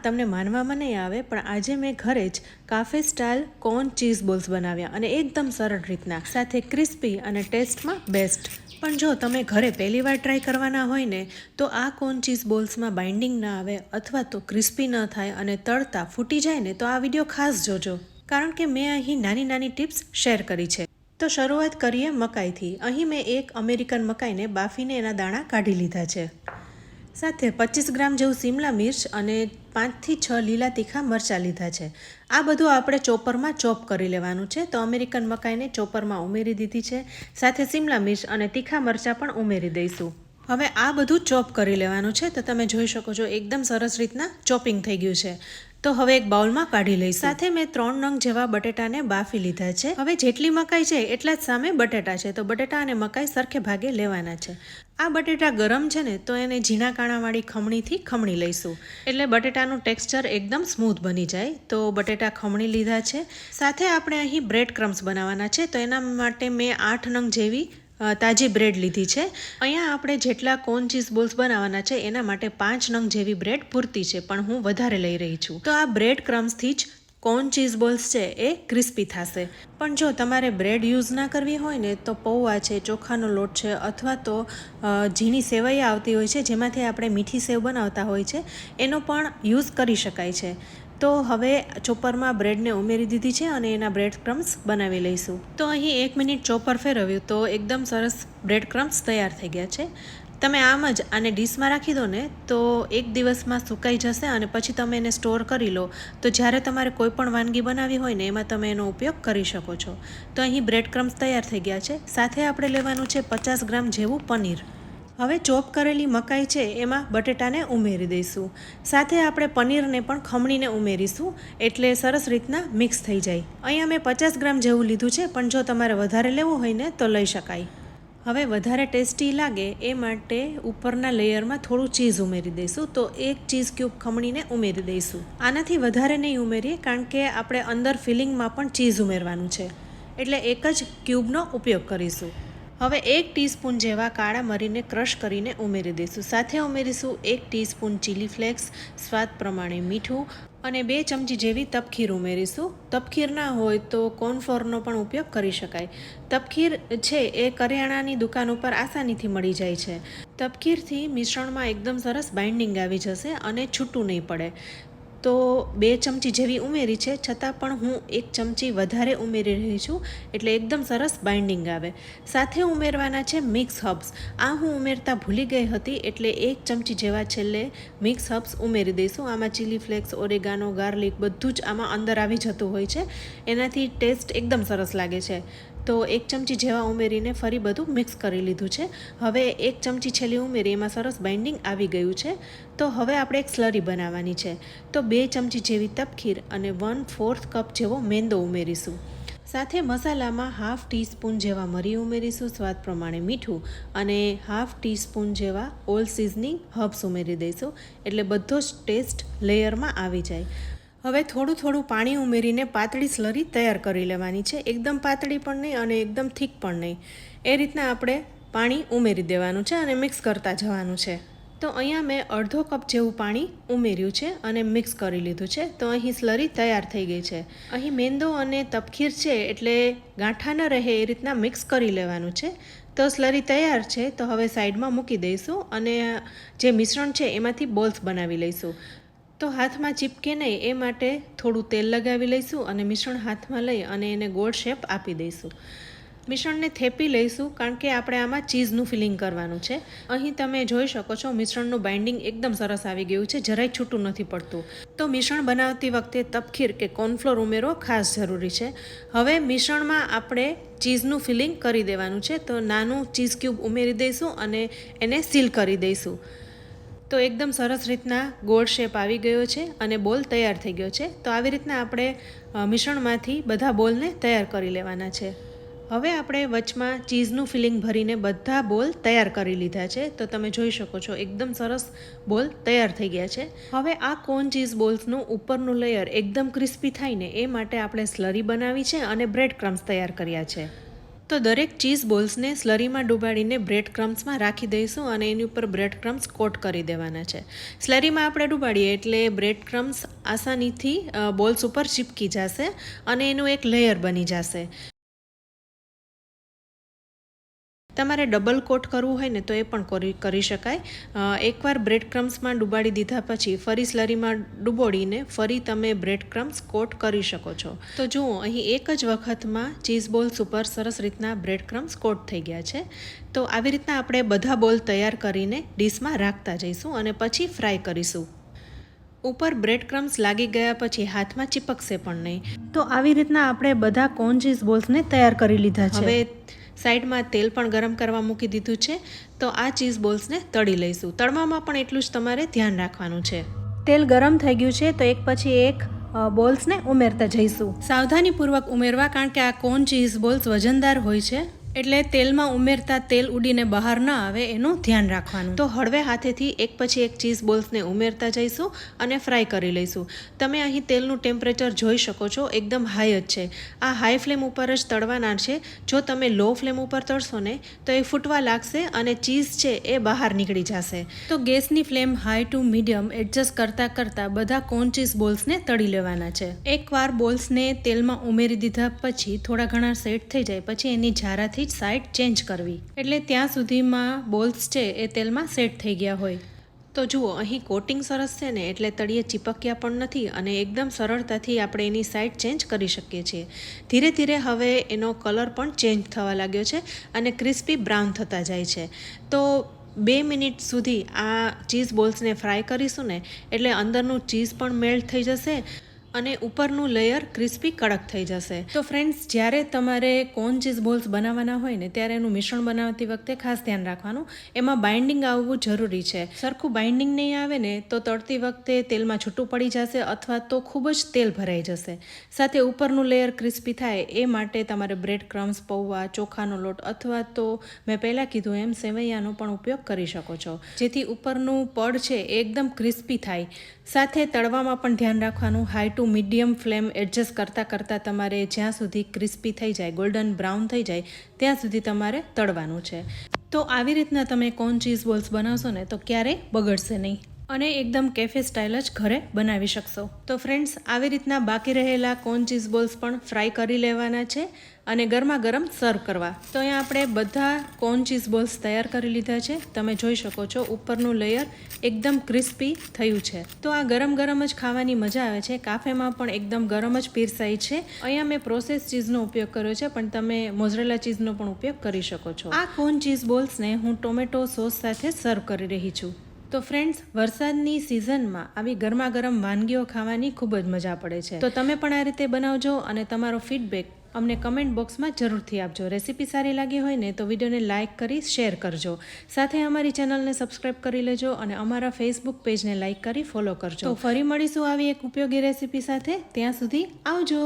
તમને માનવામાં નહીં આવે પણ આજે મેં ઘરે જ cafe style corn cheese balls બનાવ્યા અને એકદમ સરળ રીતના, સાથે ક્રિસ્પી અને ટેસ્ટમાં બેસ્ટ. પણ જો તમે ઘરે પહેલીવાર ટ્રાય કરવાના હોય ને તો આ કોર્ન ચીઝ બોલ્સમાં બાઇન્ડિંગ ના આવે અથવા તો ક્રિસ્પી ન થાય અને તળતા ફૂટી જાય ને તો આ વિડીયો ખાસ જોજો, કારણ કે મેં અહીં નાની નાની ટિપ્સ શેર કરી છે. તો શરૂઆત કરીએ મકાઈથી. અહીં મેં એક અમેરિકન મકાઈને બાફીને એના દાણા કાઢી લીધા છે. સાથે 25 ગ્રામ જેવું શિમલા મિર્ચ અને 5 થી 6 લીલા તીખા મરચાં લીધા છે. આ બધું આપણે ચોપરમાં ચોપ કરી લેવાનું છે. તો અમેરિકન મકાઈને ચોપરમાં ઉમેરી દીધી છે. સાથે શિમલા મિર્ચ અને તીખા મરચાં પણ ઉમેરી દઈશું. હવે આ બધું ચોપ કરી લેવાનું છે. તો તમે જોઈ શકો છો એકદમ સરસ રીતના ચોપિંગ થઈ ગયું છે. તો હવે એક બાઉલમાં કાઢી લઈશું. સાથે મેં 3 નંગ જેવા બટેટાને બાફી લીધા છે. હવે જેટલી મકાઈ છે એટલા જ સામે બટેટા છે. તો બટેટા અને મકાઈ સરખે ભાગે લેવાના છે. આ બટેટા ગરમ છે ને તો એને ઝીણા કાણાવાળી ખમણીથી ખમણી લઈશું, એટલે બટેટાનું ટેક્સચર એકદમ સ્મૂથ બની જાય. તો બટેટા ખમણી લીધા છે. સાથે આપણે અહીં બ્રેડ ક્રમ્સ બનાવવાના છે. તો એના માટે મેં 8 નંગ જેવી તાજી બ્રેડ લીધી છે. અહીંયા આપણે જેટલા કોર્ન ચીઝ બોલ્સ બનાવવાના છે એના માટે 5 નંગ જેવી બ્રેડ પૂરતી છે, પણ હું વધારે લઈ રહી છું. તો આ બ્રેડ ક્રમ્સથી જ કોર્ન ચીઝ બોલ્સ છે એ ક્રિસ્પી થશે. પણ જો તમારે બ્રેડ યુઝ ના કરવી હોય ને તો પૌવા છે, ચોખાનો લોટ છે, અથવા તો ઝીણી સેવૈયા આવતી હોય છે જેમાંથી આપણે મીઠી સેવ બનાવતા હોય છે, એનો પણ યુઝ કરી શકાય છે. તો હવે ચોપરમાં બ્રેડને ઉમેરી દીધી છે અને એના બ્રેડ ક્રમ્સ બનાવી લઈશું. તો અહીં 1 મિનિટ ચોપર ફેરવ્યું તો એકદમ સરસ બ્રેડ ક્રમ્સ તૈયાર થઈ ગયા છે. તમે આમ જ આને ડીશમાં રાખી દો ને તો 1 દિવસમાં સુકાઈ જશે અને પછી તમે એને સ્ટોર કરી લો તો જ્યારે તમારે કોઈ પણ વાનગી બનાવવી હોય ને એમાં તમે એનો ઉપયોગ કરી શકો છો. તો અહીં બ્રેડ ક્રમ્સ તૈયાર થઈ ગયા છે. સાથે આપણે લેવાનું છે 50 ગ્રામ જેવું પનીર. હવે ચોપ કરેલી મકાઈ છે એમાં બટેટાને ઉમેરી દઈશું. સાથે આપણે પનીરને પણ ખમણીને ઉમેરીશું એટલે સરસ રીતના મિક્સ થઈ જાય. અહીંયા મેં 50 ગ્રામ જેવું લીધું છે, પણ જો તમારે વધારે લેવું હોય ને તો લઈ શકાય. હવે વધારે ટેસ્ટી લાગે એ માટે ઉપરના લેયરમાં થોડું ચીઝ ઉમેરી દઈશું. તો 1 ચીઝ ક્યુબ ખમણીને ઉમેરી દઈશું. આનાથી વધારે નહીં ઉમેરીએ કારણ કે આપણે અંદર ફિલિંગમાં પણ ચીઝ ઉમેરવાનું છે, એટલે 1 જ ક્યુબનો ઉપયોગ કરીશું. હવે 1 ટીસ્પૂન જેવા કાળા મરીને ક્રશ કરીને ઉમેરી દઈશું. સાથે ઉમેરીશું 1 ટીસ્પૂન ચીલી ફ્લેક્સ, સ્વાદ પ્રમાણે મીઠું અને 2 ચમચી જેવી તપખીર ઉમેરીશું. તપખીર ના હોય તો કોર્નફ્લોરનો પણ ઉપયોગ કરી શકાય. તપખીર છે એ કરિયાણાની દુકાન ઉપર આસાનીથી મળી જાય છે. તપખીરથી મિશ્રણમાં એકદમ સરસ બાઇન્ડિંગ આવી જશે અને છૂટું નહીં પડે. તો 2 ચમચી જેવી ઉમેરી છે, છતાં પણ હું 1 ચમચી વધારે ઉમેરી રહી છું એટલે એકદમ સરસ બાઇન્ડિંગ આવે. સાથે ઉમેરવાના છે મિક્સ હર્બ્સ. આ હું ઉમેરતા ભૂલી ગઈ હતી એટલે 1 ચમચી જેવા છેલ્લે મિક્સ હર્બ્સ ઉમેરી દઈશું. આમાં ચીલી ફ્લેક્સ, ઓરેગાનો, ગાર્લિક બધું જ આમાં અંદર આવી જતું હોય છે. એનાથી ટેસ્ટ એકદમ સરસ લાગે છે. તો 1 ચમચી જેવા ઉમેરીને ફરી બધું મિક્સ કરી લીધું છે. હવે 1 ચમચી છેલ્લી ઉમેરી એમાં સરસ બાઇન્ડિંગ આવી ગયું છે. તો હવે આપણે એક સ્લરી બનાવવાની છે. તો 2 ચમચી જેવી તપખીર અને 1/4 કપ જેવો મેંદો ઉમેરીશું. સાથે મસાલામાં 1/2 ટીસ્પૂન જેવા મરી ઉમેરીશું, સ્વાદ પ્રમાણે મીઠું અને 1/2 ટીસ્પૂન જેવા ઓલ સિઝનિંગ હર્બ્સ ઉમેરી દઈશું એટલે બધો જ ટેસ્ટ લેયરમાં આવી જાય. હવે થોડું થોડું પાણી ઉમેરીને પાતળી સ્લરી તૈયાર કરી લેવાની છે. એકદમ પાતળી પણ નહીં અને એકદમ થીક પણ નહીં. એ રીતના આપણે પાણી ઉમેરી દેવાનું છે અને મિક્સ કરતા જવાનું છે. તો અહીંયા મેં અડધો કપ જેવું પાણી ઉમેર્યું છે અને મિક્સ કરી લીધું છે. તો અહીં સ્લરી તૈયાર થઈ ગઈ છે. અહીં મેંદો અને તપખીર છે એટલે ગાંઠા ન રહે એ રીતના મિક્સ કરી લેવાનું છે. તો સ્લરી તૈયાર છે. તો હવે સાઈડમાં મૂકી દઈશું અને જે મિશ્રણ છે એમાંથી બોલ્સ બનાવી લઈશું. તો હાથમાં ચીપકે નહીં એ માટે થોડું તેલ લગાવી લઈશું અને મિશ્રણ હાથમાં લઈ અને એને ગોળ શેપ આપી દઈશું. મિશ્રણને થેપી લઈશું કારણ કે આપણે આમાં ચીઝનું ફિલિંગ કરવાનું છે. અહીં તમે જોઈ શકો છો મિશ્રણનું બાઇન્ડિંગ એકદમ સરસ આવી ગયું છે, જરાય છૂટું નથી પડતું. તો મિશ્રણ બનાવતી વખતે તપખીર કે કોર્નફ્લોર ઉમેરવો ખાસ જરૂરી છે. હવે મિશ્રણમાં આપણે ચીઝનું ફિલિંગ કરી દેવાનું છે. તો નાનું ચીઝ ક્યુબ ઉમેરી દઈશું અને એને સીલ કરી દઈશું. તો એકદમ સરસ રીતના ગોળ શેપ આવી ગયો છે અને બોલ તૈયાર થઈ ગયો છે. તો આવી રીતના આપણે મિશ્રણમાંથી બધા બોલને તૈયાર કરી લેવાના છે. હવે આપણે વચમાં ચીઝનું ફિલિંગ ભરીને બધા બોલ તૈયાર કરી લીધા છે. તો તમે જોઈ શકો છો એકદમ સરસ બોલ તૈયાર થઈ ગયા છે. હવે આ કોર્ન ચીઝ બોલ્સનું ઉપરનું લેયર એકદમ ક્રિસ્પી થાય ને એ માટે આપણે સ્લરી બનાવી છે અને બ્રેડ ક્રમ્સ તૈયાર કર્યા છે. તો દરેક ચીઝ બોલ્સને સ્લરીમાં ડૂબાડીને બ્રેડ ક્રમ્સમાં રાખી દઈશું અને એની ઉપર બ્રેડ ક્રમ્સ કોટ કરી દેવાના છે. સ્લરીમાં આપણે ડૂબાડીએ એટલે બ્રેડ ક્રમ્સ આસાનીથી બોલ્સ ઉપર ચીપકી જશે અને એનું એક લેયર બની જશે. તમારે ડબલ કોટ કરવું હોય ને તો એ પણ કરી શકાય. એકવાર બ્રેડ ક્રમ્સમાં ડૂબાડી દીધા પછી ફરી સ્લરીમાં ડૂબોડીને ફરી તમે બ્રેડ ક્રમ્સ કોટ કરી શકો છો. તો જુઓ અહીં એક જ વખતમાં ચીઝ બોલ્સ ઉપર સરસ રીતના બ્રેડ ક્રમ્સ કોટ થઈ ગયા છે. તો આવી રીતના આપણે બધા બોલ તૈયાર કરીને ડીશમાં રાખતા જઈશું અને પછી ફ્રાય કરીશું. ઉપર બ્રેડ ક્રમ્સ લાગી ગયા પછી હાથમાં ચીપકશે પણ નહીં. તો આવી રીતના આપણે બધા કોર્ન ચીઝ બોલ્સને તૈયાર કરી લીધા છે. હવે સાઈડમાં તેલ પણ ગરમ કરવા મૂકી દીધું છે. તો આ ચીઝ બોલ્સને તળી લઈશું. તળવામાં પણ એટલું જ તમારે ધ્યાન રાખવાનું છે. તેલ ગરમ થઈ ગયું છે તો એક પછી એક બોલ્સને ઉમેરતા જઈશું. સાવધાનીપૂર્વક ઉમેરવા, કારણ કે આ કોર્ન ચીઝ બોલ્સ વજનદાર હોય છે એટલે તેલમાં ઉમેરતા તેલ ઉડીને બહાર ન આવે એનું ધ્યાન રાખવાનું. તો હળવે હાથેથી એક પછી એક ચીઝ બોલ્સને ઉમેરતા જઈશું અને ફ્રાય કરી લઈશું. તમે અહીં તેલનું ટેમ્પરેચર જોઈ શકો છો, એકદમ હાઈ જ છે. આ હાઈ ફ્લેમ ઉપર જ તળવાના છે. જો તમે લો ફ્લેમ ઉપર તળશો ને તો એ ફૂટવા લાગશે અને ચીઝ છે એ બહાર નીકળી જશે. તો ગેસની flame high to medium adjust કરતાં કરતાં બધા કોર્ન ચીઝ બોલ્સને તળી લેવાના છે. એકવાર બોલ્સને તેલમાં ઉમેરી દીધા પછી થોડા ઘણા સેટ થઈ જાય પછી એની ઝારાથી સાઈડ ચેન્જ કરવી, એટલે ત્યાં સુધીમાં બોલ્સ છે એ તેલમાં સેટ થઈ ગયા હોય. તો જુઓ અહીં કોટિંગ સરસ છે ને એટલે તળિયે ચીપક્યા પણ નથી અને એકદમ સરળતાથી આપણે એની સાઈડ ચેન્જ કરી શકીએ છીએ. ધીરે ધીરે હવે એનો કલર પણ ચેન્જ થવા લાગ્યો છે અને ક્રિસ્પી બ્રાઉન થતા જાય છે. તો 2 મિનિટ સુધી આ ચીઝ બોલ્સને ફ્રાય કરીશું ને એટલે અંદરનું ચીઝ પણ મેલ્ટ થઈ જશે અને ઉપરનું લેયર ક્રિસ્પી કડક થઈ જશે. તો ફ્રેન્ડ્સ, જ્યારે તમારે કોર્ન ચીઝ બોલ્સ બનાવવાના હોય ને ત્યારે એનું મિશ્રણ બનાવતી વખતે ખાસ ધ્યાન રાખવાનું, એમાં બાઇન્ડિંગ આવવું જરૂરી છે. સરખું બાઇન્ડિંગ નહીં આવે ને તો તળતી વખતે તેલમાં છૂટું પડી જશે અથવા તો ખૂબ જ તેલ ભરાઈ જશે. સાથે ઉપરનું લેયર ક્રિસ્પી થાય એ માટે તમારે બ્રેડ ક્રમ્સ, પૌવા, ચોખાનો લોટ અથવા તો મેં પહેલાં કીધું એમ સેવૈયાનો પણ ઉપયોગ કરી શકો છો, જેથી ઉપરનું પડ છે એ એકદમ ક્રિસ્પી થાય. સાથે તળવામાં પણ ધ્યાન રાખવાનું, high to medium flame adjust કરતાં તમારે જ્યાં સુધી ક્રિસ્પી થઈ જાય, ગોલ્ડન બ્રાઉન થઈ જાય ત્યાં સુધી તમારે તળવાનું છે. તો આવી રીતના તમે કોર્ન ચીઝ બોલ્સ બનાવશો ને તો ક્યારેય બગડશે નહીં અને એકદમ કેફે સ્ટાઇલ જ ઘરે બનાવી શકશો. તો ફ્રેન્ડ્સ, આવી રીતના બાકી રહેલા કોર્ન ચીઝ બોલ્સ પણ ફ્રાય કરી લેવાના છે અને ગરમા ગરમ સર્વ કરવા. તો અહીંયા આપણે બધા કોર્ન ચીઝ બોલ્સ તૈયાર કરી લીધા છે. તમે જોઈ શકો છો ઉપરનું લેયર એકદમ ક્રિસ્પી થયું છે. તો આ ગરમ ગરમ જ ખાવાની મજા આવે છે. કાફેમાં પણ એકદમ ગરમ જ પીરસાય છે. અહીંયા મેં પ્રોસેસ ચીઝનો ઉપયોગ કર્યો છે પણ તમે મોઝરેલા ચીઝનો પણ ઉપયોગ કરી શકો છો. આ કોર્ન ચીઝ બોલ્સને હું ટોમેટો સોસ સાથે સર્વ કરી રહી છું. તો ફ્રેન્ડ્સ, વરસાદની સિઝનમાં આવી ગરમા ગરમ વાનગીઓ ખાવાની ખૂબ જ મજા પડે છે. તો તમે પણ આ રીતે બનાવજો અને તમારો ફીડબેક અમને કમેન્ટ બોક્સમાં જરૂરથી આપજો. રેસીપી સારી લાગી હોય ને તો વિડીયોને લાઇક કરી શેર કરજો. સાથે અમારી ચેનલને સબસ્ક્રાઈબ કરી લેજો અને અમારા ફેસબુક પેજને લાઇક કરી ફોલો કરજો. તો ફરી મળીશું આવી એક ઉપયોગી રેસીપી સાથે. ત્યાં સુધી આવજો.